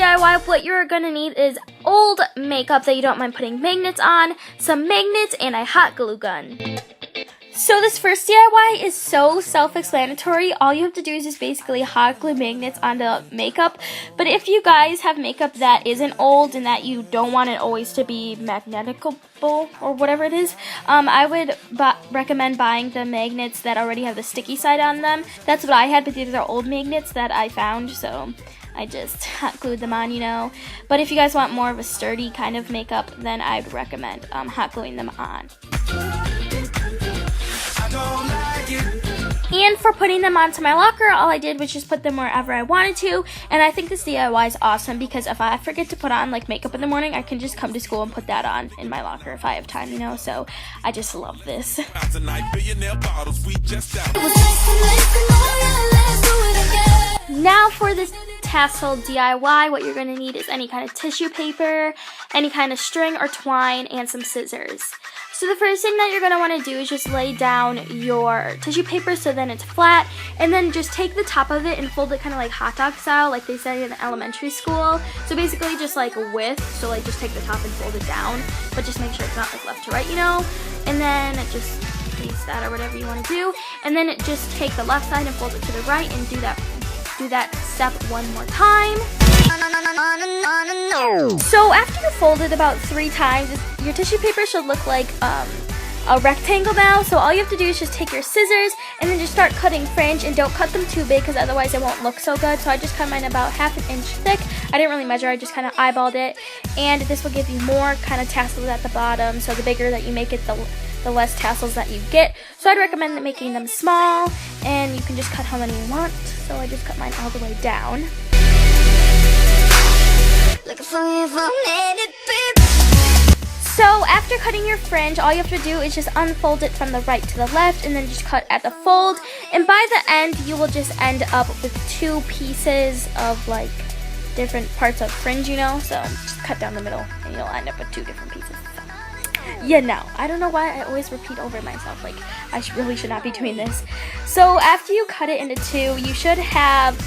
DIY, what you're gonna need is old makeup that you don't mind putting magnets on, some magnets, and a hot glue gun. So this first DIY is so self-explanatory. All you have to do is just basically hot glue magnets onto makeup. But if you guys have makeup that isn't old and that you don't want it always to be magneticable or whatever it is, I would recommend buying the magnets that already have the sticky side on them. That's what I had, but these are old magnets that I found, so I just hot glued them on, you know. But if you guys want more of a sturdy kind of makeup, then I'd recommend hot gluing them on. And for putting them onto my locker, all I did was just put them wherever I wanted to. And I think this DIY is awesome because if I forget to put on like makeup in the morning, I can just come to school and put that on in my locker if I have time, you know. So I just love this. Now for this tassel DIY, what you're going to need is any kind of tissue paper, any kind of string or twine, and some scissors. So the first thing that you're going to want to do is just lay down your tissue paper so then it's flat, and then just take the top of it and fold it kind of like hot dog style, like they said in elementary school. So basically just like a width, so like just take the top and fold it down, but just make sure it's not like left to right, you know, and then just place that or whatever you want to do, and then just take the left side and fold it to the right and do that step one more time. So after you fold it about 3 times, your tissue paper should look like a rectangle now. So all you have to do is just take your scissors and then just start cutting fringe, and don't cut them too big because otherwise it won't look so good. So I just cut mine about 1/2 inch thick. I didn't really measure, I just kind of eyeballed it, and this will give you more kind of tassels at the bottom. So the bigger that you make it, the less tassels that you get. So I'd recommend making them small, and you can just cut how many you want. So I just cut mine all the way down. So after cutting your fringe, all you have to do is just unfold it from the right to the left and then just cut at the fold. And by the end, you will just end up with 2 pieces of like different parts of fringe, you know. So just cut down the middle and you'll end up with 2 different pieces. Yeah, no, I don't know why I always repeat over myself. Like, I really should not be doing this. So after you cut it into 2, you should have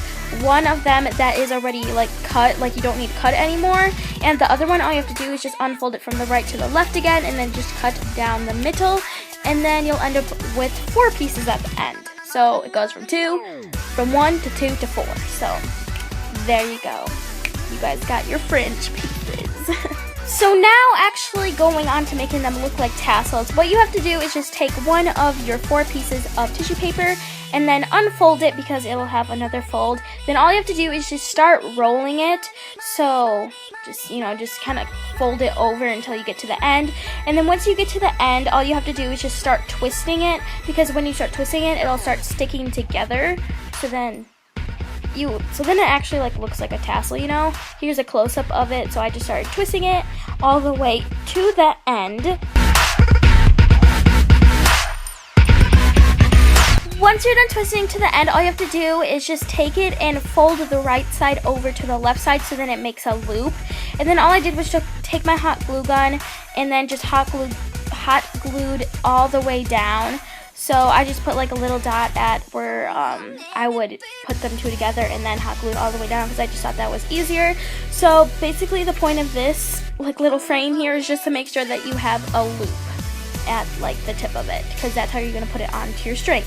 one of them that is already like cut, like you don't need to cut anymore, and the other one, all you have to do is just unfold it from the right to the left again, and then just cut down the middle, and then you'll end up with 4 pieces at the end. So it goes from 1 to 2 to 4. So there you go. You guys got your fringe pieces. So now actually going on to making them look like tassels, what you have to do is just take one of your 4 pieces of tissue paper and then unfold it because it'll have another fold. Then all you have to do is just start rolling it. So just, you know, just kind of fold it over until you get to the end. And then once you get to the end, all you have to do is just start twisting it, because when you start twisting it, it'll start sticking together. So then it actually like looks like a tassel, you know. Here's a close-up of it. So I just started twisting it all the way to the end. Once you're done twisting to the end, all you have to do is just take it and fold the right side over to the left side, so then it makes a loop. And then all I did was just take my hot glue gun and then just hot glued all the way down. So I just put like a little dot at where I would put them 2 together, and then hot glue all the way down because I just thought that was easier. So basically the point of this like little frame here is just to make sure that you have a loop at like the tip of it, because that's how you're going to put it onto your string.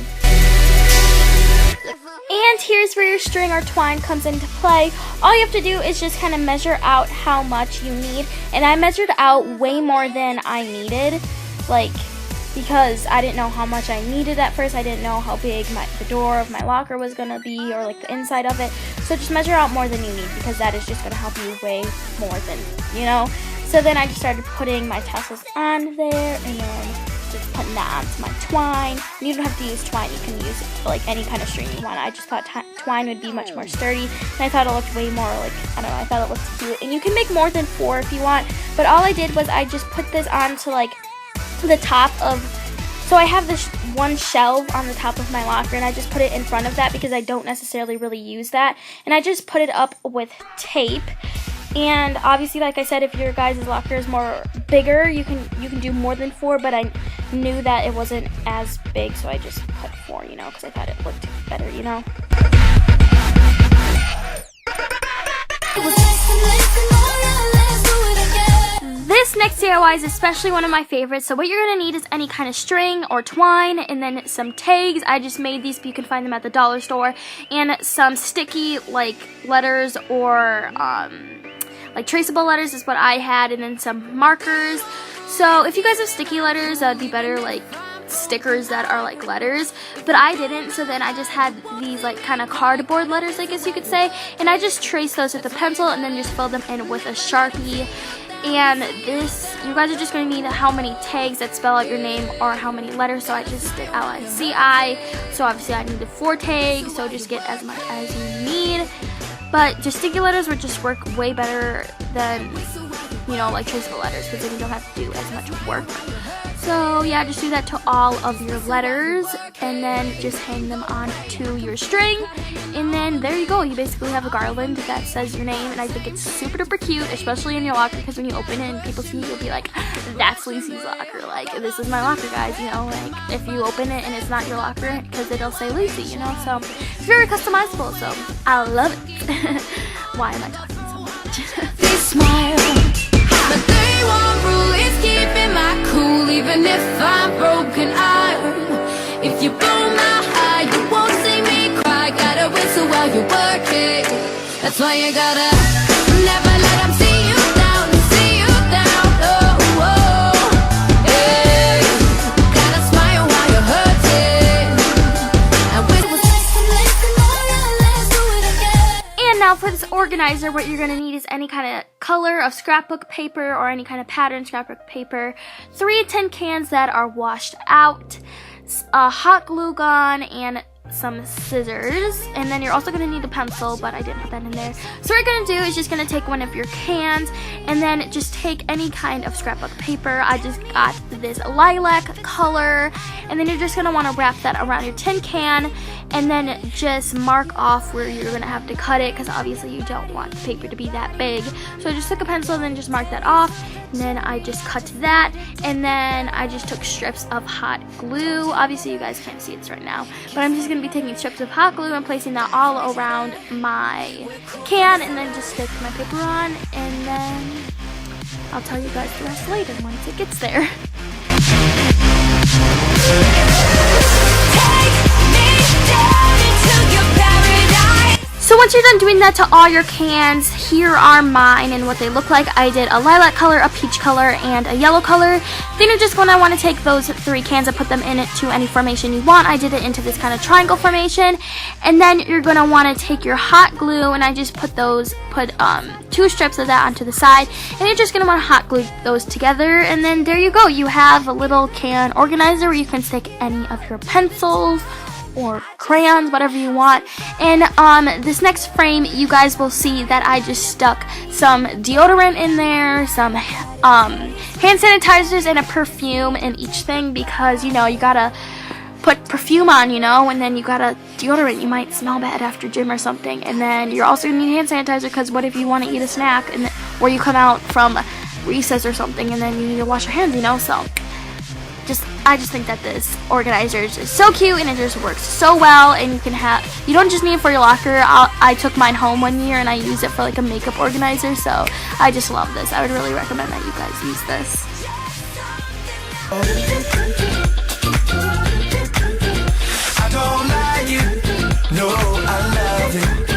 And here's where your string or twine comes into play. All you have to do is just kind of measure out how much you need, and I measured out way more than I needed, like, because I didn't know how much I needed at first. I didn't know how big the door of my locker was going to be, or like the inside of it. So just measure out more than you need, because that is just going to help you way more than, you know. So then I just started putting my tassels on there, and then just putting that onto my twine. And you don't have to use twine, you can use like any kind of string you want. I just thought twine would be much more sturdy, and I thought it looked way more like, I don't know, I thought it looked cute. And you can make more than 4 if you want, but all I did was I just put this onto like the top of, so I have this one shelf on the top of my locker, and I just put it in front of that because I don't necessarily really use that, and I just put it up with tape. And obviously, like I said, if your guys' locker is more bigger, you can do more than 4, but I knew that it wasn't as big, so I just put 4, you know, because I thought it looked better, you know. This next DIY is especially one of my favorites. So what you're going to need is any kind of string or twine, and then some tags. I just made these, but you can find them at the dollar store. And some sticky like letters or like traceable letters is what I had, and then some markers. So if you guys have sticky letters, that would be better, like stickers that are like letters, but I didn't, so then I just had these like kind of cardboard letters, I guess you could say, and I just traced those with a pencil and then just filled them in with a Sharpie. And this, you guys are just going to need how many tags that spell out your name or how many letters, so I just did LICI, so obviously I needed 4 tags, so just get as much as you need. But just sticky letters would just work way better than, you know, like traceable letters, because then you don't have to do as much work. So yeah, just do that to all of your letters, and then just hang them on to your string, and then there you go. You basically have a garland that says your name, and I think it's super duper cute, especially in your locker, because when you open it and people see it, you'll be like, that's Lici's locker, like, this is my locker, guys, you know, like, if you open it and it's not your locker, because it'll say Lici, you know, so it's very customizable, so I love it. Why am I talking so much? They smile, but they won't rule. It's keeping my cool, even if I'm broken iron. If you blow my high, you won't see me cry. Gotta whistle while you're working. That's why you gotta never let them see you down, see you down. Oh, oh, hey. Gotta smile while you're hurting. And And now for this organizer, what you're going to need is any kind of color of scrapbook paper or any kind of pattern scrapbook paper, 3 tin cans that are washed out, a hot glue gun, and some scissors. And then you're also going to need a pencil, but I didn't put that in there. So what you're going to do is just going to take one of your cans and then just take any kind of scrapbook paper. I just got this lilac color, and then you're just going to want to wrap that around your tin can and then just mark off where you're going to have to cut it, because obviously you don't want the paper to be that big. So I just took a pencil and then just marked that off, and then I just cut that, and then I just took strips of hot glue. Obviously you guys can't see this right now, but I'm just going to be taking strips of hot glue and placing that all around my can, and then just stick my paper on, and then I'll tell you guys the rest later once it gets there. So once you're done doing that to all your cans, here are mine and what they look like. I did a lilac color, a peach color, and a yellow color. Then you're just going to want to take those 3 cans and put them into any formation you want. I did it into this kind of triangle formation. And then you're going to want to take your hot glue, and I just put 2 strips of that onto the side. And you're just going to want to hot glue those together. And then there you go. You have a little can organizer where you can stick any of your pencils or crayons, whatever you want. And this next frame, you guys will see that I just stuck some deodorant in there, some hand sanitizers, and a perfume in each thing, because, you know, you gotta put perfume on, you know, and then you gotta deodorant. You might smell bad after gym or something. And then you're also gonna need hand sanitizer, because what if you want to eat a snack and or you come out from recess or something and then you need to wash your hands, you know? So I just think that this organizer is just so cute, and it just works so well. And you don't just need it for your locker. I took mine home one year and I used it for like a makeup organizer, so I just love this. I would really recommend that you guys use this. I don't like it, no, I love it.